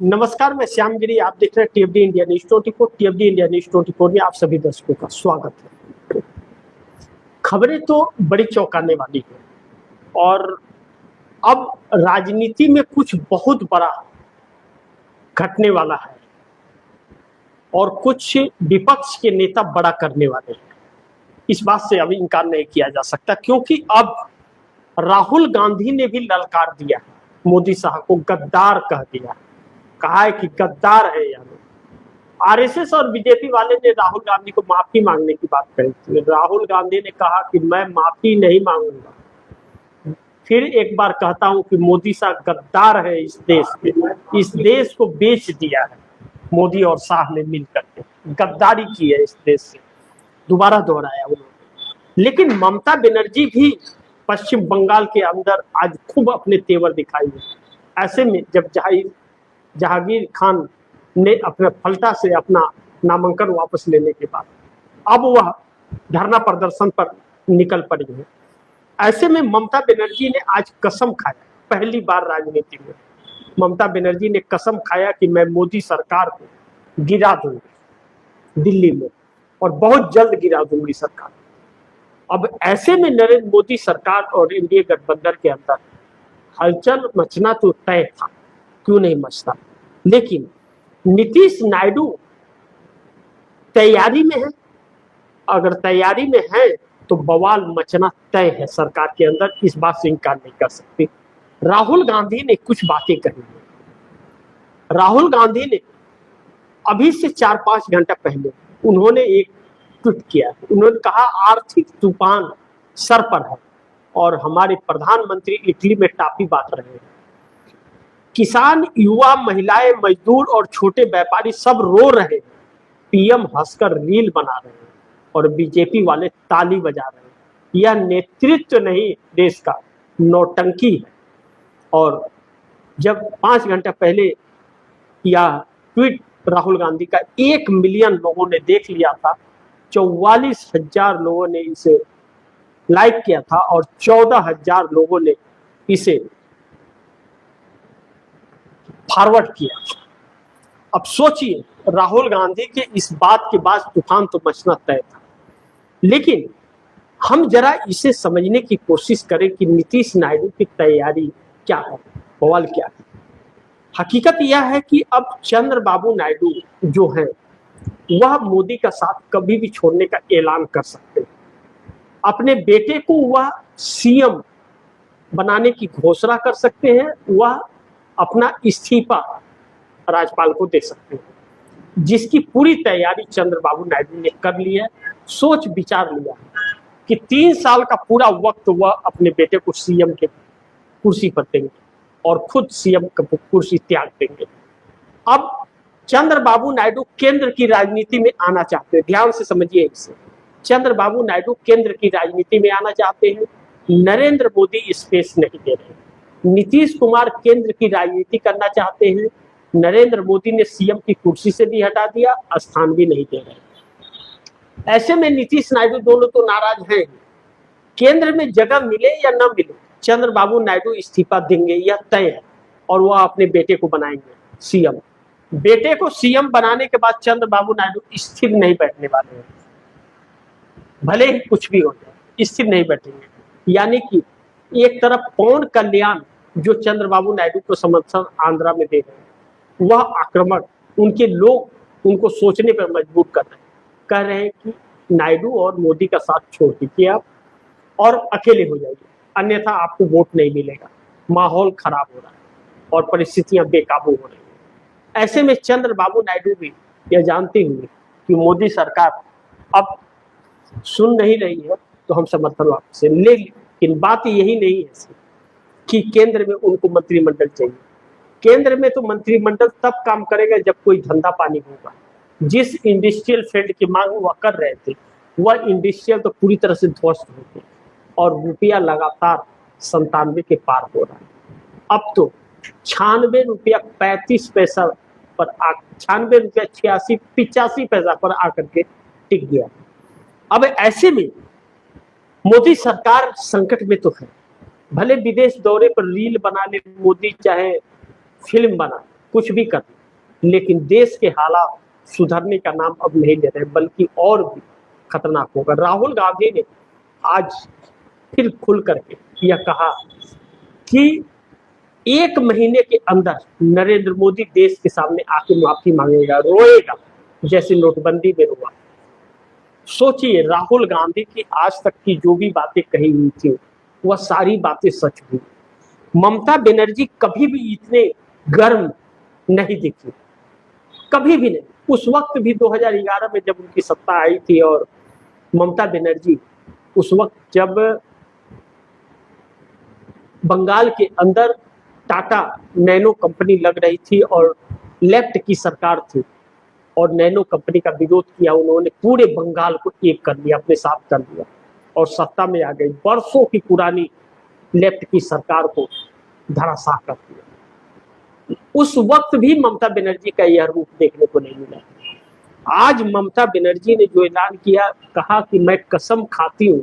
नमस्कार, मैं श्यामगिरी। आप देख रहे हैं टीएफडी इंडिया न्यूज 24। टीएफडी इंडिया न्यूज 24 में आप सभी दर्शकों का स्वागत है। खबरें तो बड़ी चौंकाने वाली है और अब राजनीति में कुछ बहुत बड़ा घटने वाला है और कुछ विपक्ष के नेता बड़ा करने वाले हैं। इस बात से अभी इनकार नहीं किया जा सकता, क्योंकि अब राहुल गांधी ने भी ललकार दिया है, मोदी साहब को गद्दार कह दिया, कहा है कि गद्दार है। यानी आरएसएस और बीजेपी वाले ने राहुल गांधी को माफी मांगने की बात कही थी। राहुल गांधी ने कहा कि मैं माफी नहीं मांगूंगा, फिर एक बार कहता हूं कि मोदी साहब गद्दार है, इस देश के, इस देश को बेच दिया है मोदी और शाह ने मिलकर के, गद्दारी की है इस देश से, दोबारा दोहराया उन्होंने। लेकिन ममता बनर्जी भी पश्चिम बंगाल के अंदर आज खूब अपने तेवर दिखाई है। ऐसे में जब जहांगीर खान ने अपने फलटा से अपना नामांकन वापस लेने के बाद अब वह धरना प्रदर्शन पर निकल पड़ी है। ऐसे में ममता बनर्जी ने आज कसम खाया, पहली बार राजनीति में ममता बनर्जी ने कसम खाया कि मैं मोदी सरकार को गिरा दूंगी दिल्ली में, और बहुत जल्द गिरा दूंगी सरकार। अब ऐसे में नरेंद्र मोदी सरकार और इंडिया गठबंधन के अंदर हलचल मचना तो तय था, क्यों नहीं मचता। लेकिन नीतीश नायडू तैयारी में है, अगर तैयारी में है तो बवाल मचना तय है सरकार के अंदर, इस बात से इनकार नहीं कर सकते। राहुल गांधी ने कुछ बातें कही हैं। राहुल गांधी ने अभी से 4-5 घंटा पहले उन्होंने एक ट्वीट किया। उन्होंने कहा आर्थिक तूफान सर पर है और हमारे प्रधानमंत्री इटली में टापी बांट रहे हैं। किसान, युवा, महिलाएं, मजदूर और छोटे व्यापारी सब रो रहे हैं। पीएम हंसकर रील बना रहे हैं और बीजेपी वाले ताली बजा रहे हैं। यह नेतृत्व नहीं, देश का नौटंकी है। और जब 5 घंटा पहले यह ट्वीट राहुल गांधी का 1 मिलियन लोगों ने देख लिया था, 44,000 लोगों ने इसे लाइक किया था और 14,000 लोगों ने इसे फॉरवर्ड किया। अब सोचिए, राहुल गांधी के इस बात के बाद तूफान तो मचना तय था। लेकिन हम जरा इसे समझने की कोशिश करें कि नीतीश नायडू की तैयारी क्या है, बवाल क्या है। हकीकत यह है कि अब चंद्रबाबू नायडू जो है वह मोदी का साथ कभी भी छोड़ने का ऐलान कर सकते हैं। अपने बेटे को वह सीएम बनाने की घोषणा कर सकते हैं, वह अपना इस्तीफा राज्यपाल को दे सकते हैं, जिसकी पूरी तैयारी चंद्रबाबू नायडू ने कर ली है। सोच विचार लिया कि 3 साल का पूरा वक्त वह अपने बेटे को सीएम के कुर्सी पर देंगे और खुद सीएम की कुर्सी त्याग देंगे। अब चंद्रबाबू नायडू केंद्र की राजनीति में आना चाहते हैं, ध्यान से समझिए इसे। चंद्रबाबू नायडू केंद्र की राजनीति में आना चाहते हैं, नरेंद्र मोदी स्पेस नहीं दे रहे। नीतीश कुमार केंद्र की राजनीति करना चाहते हैं, नरेंद्र मोदी ने सीएम की कुर्सी से भी हटा दिया, स्थान भी नहीं दे रहे। ऐसे में नीतीश नायडू दोनों तो नाराज हैं। केंद्र में जगह मिले या न मिले, चंद्रबाबू नायडू इस्तीफा देंगे, यह तय है, और वह अपने बेटे को बनाएंगे सीएम। बेटे को सीएम बनाने के बाद चंद्रबाबू नायडू स्थिर नहीं बैठने वाले हैं, भले ही कुछ भी हो जाए, स्थिर नहीं बैठेंगे। यानी कि एक तरफ पवन कल्याण जो चंद्रबाबू नायडू को समर्थन आंध्रा में दे रहे हैं, वह आक्रमक उनके लोग उनको सोचने पर मजबूर कर रहे हैं, कह रहे हैं कि नायडू और मोदी का साथ छोड़ दीजिए आप और अकेले हो जाइए, अन्यथा आपको वोट नहीं मिलेगा। माहौल खराब हो रहा है और परिस्थितियां बेकाबू हो रही है। ऐसे में चंद्रबाबू नायडू भी यह जानते हुए कि मोदी सरकार अब सुन नहीं रही है तो हम समर्थन वापस से ले। लेकिन बात यही नहीं है कि केंद्र में उनको मंत्रिमंडल चाहिए। केंद्र में तो मंत्रिमंडल तब काम करेगा जब कोई धंधा पानी होगा। जिस इंडस्ट्रियल फील्ड की मांग वह कर रहे थे, वह इंडस्ट्रियल तो पूरी तरह से ध्वस्त हो गई और रुपया लगातार 97 के पार हो रहा है। अब तो 96 रुपया 35 पैसा पर 96 रुपया 85 पैसा पर आकर के टिक गया। अब ऐसे में मोदी सरकार संकट में तो है। भले विदेश दौरे पर रील बना ले मोदी, चाहे फिल्म बना, कुछ भी कर, लेकिन देश के हालात सुधरने का नाम अब नहीं ले रहे, बल्कि और भी खतरनाक होगा। राहुल गांधी ने आज फिर खुल करके यह कहा कि 1 महीने के अंदर नरेंद्र मोदी देश के सामने आके माफी मांगेगा, रोएगा, जैसे नोटबंदी में रोआ। सोचिए, राहुल गांधी की आज तक की जो भी बातें कही हुई थी वह सारी बातें सच हुई। ममता बनर्जी कभी भी इतने गर्म नहीं दिखी, कभी भी नहीं। उस वक्त भी 2011 में जब उनकी सत्ता आई थी, और ममता बनर्जी उस वक्त जब बंगाल के अंदर टाटा नैनो कंपनी लग रही थी और लेफ्ट की सरकार थी, और नैनो कंपनी का विरोध किया, उन्होंने पूरे बंगाल को एक कर लिया, अपने साथ कर लिया और सत्ता में आ गई। वर्षों की पुरानी लेफ्ट की सरकार को धराशाह कर दिया। उस वक्त भी ममता बनर्जी का यह रूप देखने को नहीं मिला। आज ममता बनर्जी ने जो ऐलान किया, कहा कि मैं कसम खाती हूं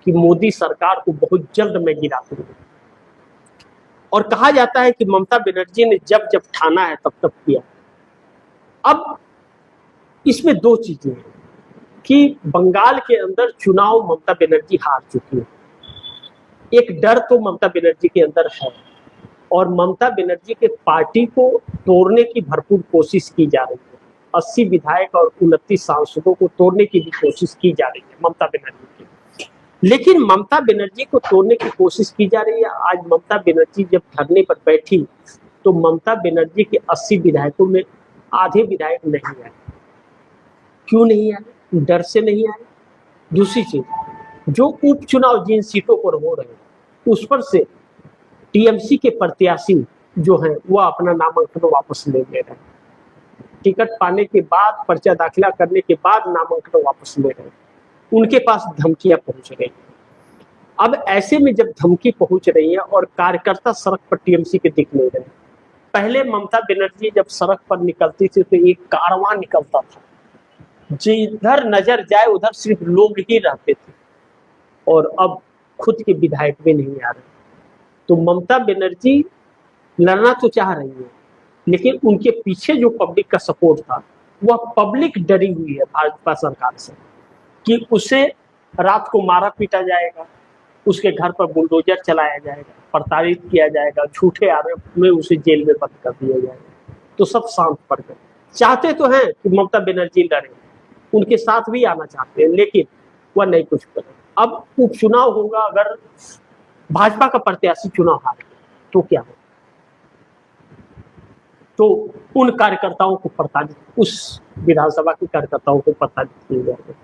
कि मोदी सरकार को बहुत जल्द मैं गिरा दूंगी। और कहा जाता है कि ममता बनर्जी ने जब जब ठाना है तब तब किया। अब इसमें दो चीजें हैं कि बंगाल के अंदर चुनाव ममता बनर्जी हार चुकी है, एक डर तो ममता बनर्जी के अंदर है, और ममता बनर्जी के पार्टी को तोड़ने की भरपूर कोशिश की जा रही है। 80 विधायक और 29 सांसदों को तोड़ने की भी कोशिश की जा रही है ममता बनर्जी की। लेकिन ममता बनर्जी को तोड़ने की कोशिश की जा रही है। आज ममता बनर्जी जब धरने पर बैठी तो ममता बनर्जी के 80 विधायकों में आधे विधायक नहीं आए। क्यों नहीं आए? डर से नहीं आए। दूसरी चीज, जो उपचुनाव जिन सीटों पर हो रहे हैं उस पर से टीएमसी के प्रत्याशी जो हैं वो अपना नामांकन वापस ले रहे हैं। टिकट पाने के बाद, पर्चा दाखिला करने के बाद नामांकन वापस ले रहे हैं। उनके पास धमकियां पहुंच रही हैं। अब ऐसे में जब धमकी पहुंच रही है और कार्यकर्ता सड़क पर टीएमसी के दिख नहीं रहे। पहले ममता बनर्जी जब सड़क पर निकलती थी तो एक कारवां निकलता था, जिधर नजर जाए उधर सिर्फ लोग ही रहते थे, और अब खुद के विधायक भी नहीं आ रहे। तो ममता बनर्जी लड़ना तो चाह रही है, लेकिन उनके पीछे जो पब्लिक का सपोर्ट था वह पब्लिक डरी हुई है भाजपा सरकार से कि उसे रात को मारा पीटा जाएगा, उसके घर पर बुलडोजर चलाया जाएगा, प्रताड़ित किया जाएगा, झूठे आरोप में उसे जेल में बंद कर दिया जाएगा। तो सब शांत पड़ गए। चाहते तो हैं कि ममता बनर्जी लड़े, उनके साथ भी आना चाहते हैं, लेकिन वह नहीं कुछ करे। अब उपचुनाव होगा, अगर भाजपा का प्रत्याशी चुनाव हारे तो क्या हो? तो उन कार्यकर्ताओं को प्रताड़ित, उस विधानसभा के कार्यकर्ताओं को प्रताड़ित किया जाएगा।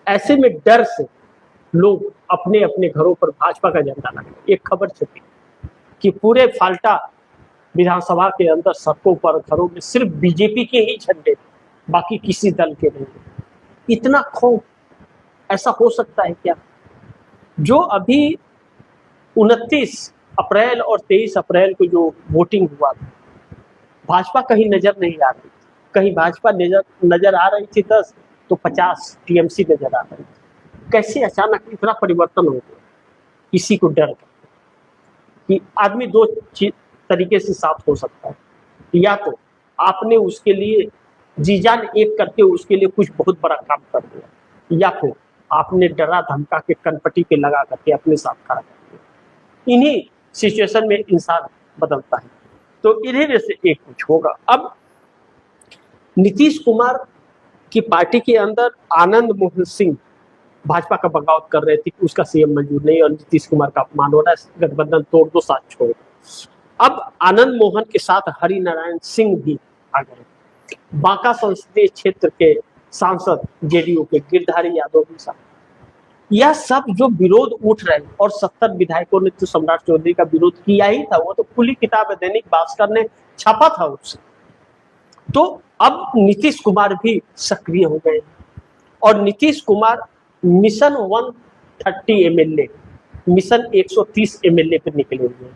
ऐसे में डर से लोग अपने अपने घरों पर भाजपा का झंडा लगाए। एक खबर छपी कि पूरे फाल्टा विधानसभा के अंदर सड़कों पर, घरों में सिर्फ बीजेपी के ही झंडे, बाकी किसी दल के नहीं। इतना खौफ, ऐसा हो सकता है क्या? जो अभी 29 अप्रैल और 23 अप्रैल को जो वोटिंग हुआ था, भाजपा कहीं नजर नहीं आ रही थी। कहीं भाजपा नजर आ रही थी 10 तो 50 टीएमसी नजर आ रही थी। कैसे अचानक इतना परिवर्तन हो गया? इसी को डर कि आदमी दो तरीके से साथ हो सकता है, या तो आपने उसके लिए जी जान एक करके उसके लिए कुछ बहुत बड़ा काम कर दिया, या फिर आपने डरा धमका के कनपट्टी पे लगा करके अपने साथ खड़ा कर दिया। इन्हीं सिचुएशन में इंसान बदलता है। तो इन्हीं में से एक कुछ होगा। अब नीतीश कुमार की पार्टी के अंदर आनंद मोहन सिंह भाजपा का बगावत कर रहे थे कि उसका सीएम मंजूर नहीं और नीतीश कुमार का अपमान हो रहा है, गठबंधन तोड़ दो, साथ छोड़। अब आनंद मोहन के साथ हरि नारायण सिंह भी आ गए। बांका संसदीय क्षेत्र के सांसद जेडीयू के गिरधारी यादव भी साथ। यह सब जो विरोध उठ रहे हैं, और 70 विधायकों ने तो सम्राट चौधरी का विरोध किया ही था, वो तो खुली किताब है, दैनिक भास्कर ने छापा था उससे। तो अब नीतीश कुमार भी सक्रिय हो गए, और Nitish Kumar mission 130 MLA, mission 130 MLA पर निकले हुए हैं।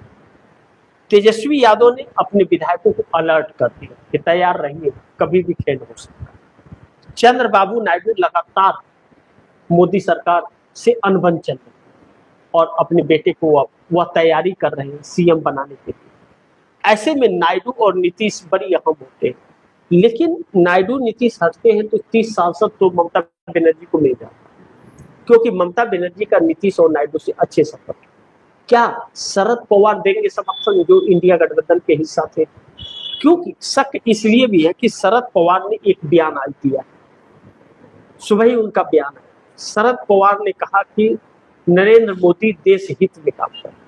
तेजस्वी यादव ने अपने विधायकों को अलर्ट कर दिया कि तैयार रहिए, कभी भी खेल हो सकता है। चंद्रबाबू नायडू लगातार मोदी सरकार से अनबन चल रही, और अपने बेटे को अब वह तैयारी कर रहे हैं सीएम बनाने के लिए। ऐसे में नायडू और नीतीश बड़ी अहम होते हैं, लेकिन नायडू नीतीश हटते हैं तो 30 सांसद तो ममता बनर्जी को मिल जाता है, क्योंकि ममता बनर्जी का नीतीश और नायडू से अच्छे संपर्क। क्या शरद पवार देंगे समर्थन, जो इंडिया गठबंधन के हिस्सा थे? क्योंकि शक इसलिए भी है कि शरद पवार ने एक बयान आज दिया, सुबह ही उनका बयान है। शरद पवार ने कहा कि नरेंद्र मोदी देश हित में काम कर रहे हैं।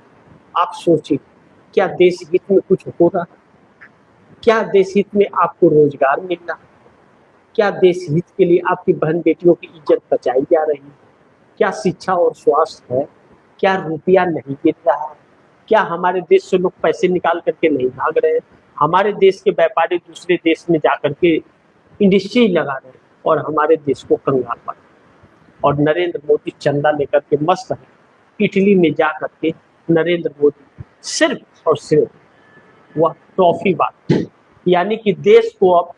आप सोचिए, क्या देश हित में कुछ हो रहा है? क्या देश हित में आपको रोजगार मिल रहा है? क्या देश हित के लिए आपकी बहन बेटियों की इज्जत बचाई जा रही है? क्या शिक्षा और स्वास्थ्य है? क्या रुपया नहीं गिर रहा है? क्या हमारे देश से लोग पैसे निकाल करके नहीं भाग रहे हैं? हमारे देश के व्यापारी दूसरे देश में जाकर के इंडस्ट्री लगा रहे हैं और हमारे देश को कंगाल बना। और नरेंद्र मोदी चंदा लेकर के मस्त है, इटली में जा करके नरेंद्र मोदी सिर्फ और सिर्फ वह टॉफी बांटते, यानी कि देश को अब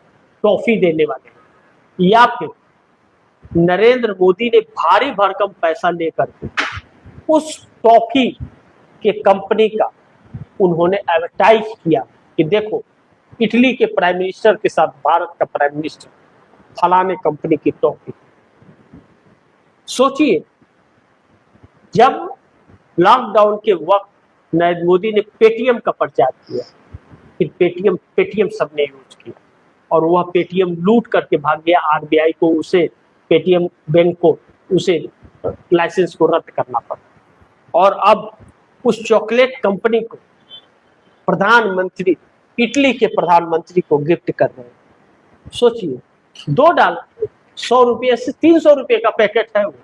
टॉफी देने वाले हैं। या फिर नरेंद्र मोदी ने भारी भरकम पैसा लेकर के उस टॉफी के कंपनी का उन्होंने एडवर्टाइज किया कि देखो, इटली के प्राइम मिनिस्टर के साथ भारत का प्राइम मिनिस्टर फलाने कंपनी की टॉफी। सोचिए, जब लॉकडाउन के वक्त नरेंद्र मोदी ने पेटीएम का प्रचार किया, फिर पेटीएम सबने यूज किया और वह पेटीएम लूट करके भाग गया। आरबीआई को उसे, पेटीएम बैंक को उसे लाइसेंस को रद्द करना पड़ा और अब उस चॉकलेट कंपनी को प्रधानमंत्री, इटली के प्रधानमंत्री को गिफ्ट कर रहे हैं। सोचिए, $2 100 से 300 रुपये का पैकेट है वो,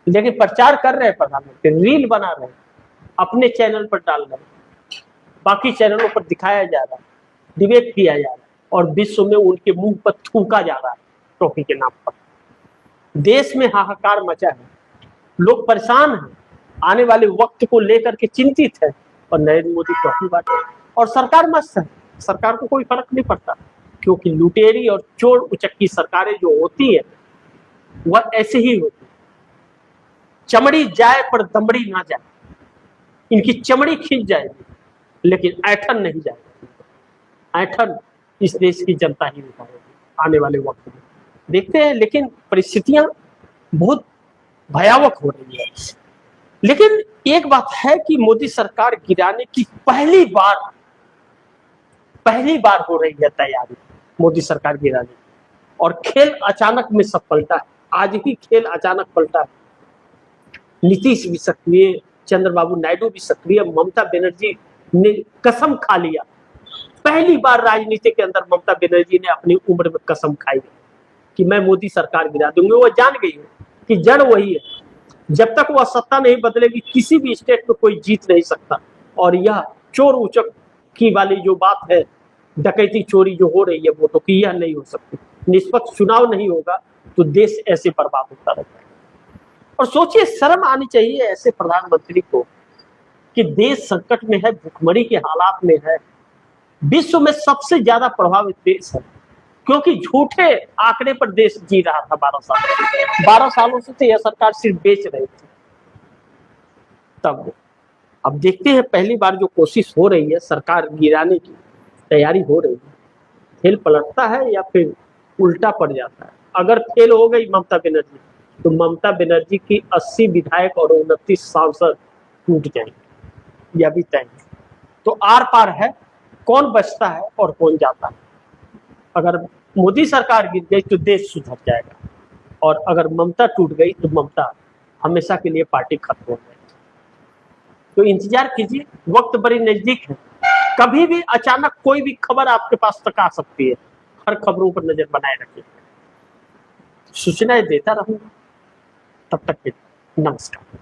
लेकिन प्रचार कर रहे हैं प्रधानमंत्री, रील बना रहे हैं, अपने चैनल पर डाल रहे हैं, बाकी चैनलों पर दिखाया जा रहा है, डिबेट किया जा रहा है और विश्व में उनके मुंह पर थूका जा रहा है टॉफी के नाम पर। देश में हाहाकार मचा है, लोग परेशान हैं, आने वाले वक्त को लेकर के चिंतित है और नरेंद्र मोदी टॉफी बांटे और सरकार मस्त है। सरकार को कोई फर्क नहीं पड़ता, क्योंकि लुटेरी और चोर उचक्की सरकारें जो होती है वह ऐसे ही होती है। चमड़ी जाए पर दमड़ी ना जाए, इनकी चमड़ी खींच जाएगी लेकिन ऐठन नहीं जाएगी। ऐठन इस देश की जनता ही उठाएगी आने वाले वक्त में, देखते हैं। लेकिन परिस्थितियां बहुत भयावह हो रही है। लेकिन एक बात है कि मोदी सरकार गिराने की पहली बार हो रही है तैयारी मोदी सरकार गिराने की, और खेल अचानक में सब पलटा है। आज ही खेल अचानक पलटा है। नीतीश भी सक्रिय, चंद्रबाबू नायडू भी सक्रिय, ममता बनर्जी ने कसम खा लिया। पहली बार राजनीति के अंदर ममता बनर्जी ने अपनी उम्र में कसम खाई कि मैं मोदी सरकार गिरा दूंगी। वो जान गई है कि जड़ वही है, जब तक वह सत्ता नहीं बदलेगी किसी भी स्टेट में कोई जीत नहीं सकता। और यह चोर उचक की वाली जो बात है, डकैती चोरी जो हो रही है वोटों की, यह नहीं हो सकती। निष्पक्ष चुनाव नहीं होगा तो देश ऐसे बर्बाद होता रहता है। और सोचिए, शर्म आनी चाहिए ऐसे प्रधानमंत्री को कि देश संकट में है, भुखमरी के हालात में है, विश्व में सबसे ज्यादा प्रभावित देश है, क्योंकि झूठे आंकड़े पर देश जी रहा था 12 सालों से तो यह सरकार सिर्फ बेच रही थी। तब अब देखते हैं, पहली बार जो कोशिश हो रही है सरकार गिराने की तैयारी हो रही है, फेल पलटता है या फिर उल्टा पड़ जाता है। अगर फेल हो गई ममता बनर्जी तो ममता बनर्जी की 80 विधायक और 29 सांसद टूट जाएंगे, यह भी तय है। तो आर पार है, कौन बचता है और कौन जाता है। अगर मोदी सरकार गिर गई तो देश सुधर जाएगा, और अगर ममता टूट गई तो ममता हमेशा के लिए पार्टी खत्म हो जाएगी। तो इंतजार कीजिए, वक्त बड़ी नजदीक है। कभी भी अचानक कोई भी खबर आपके पास तक आ सकती है। हर खबरों पर नजर बनाए रखिए, सूचनाएं देता रहूंगा। तब तक के नमस्कार।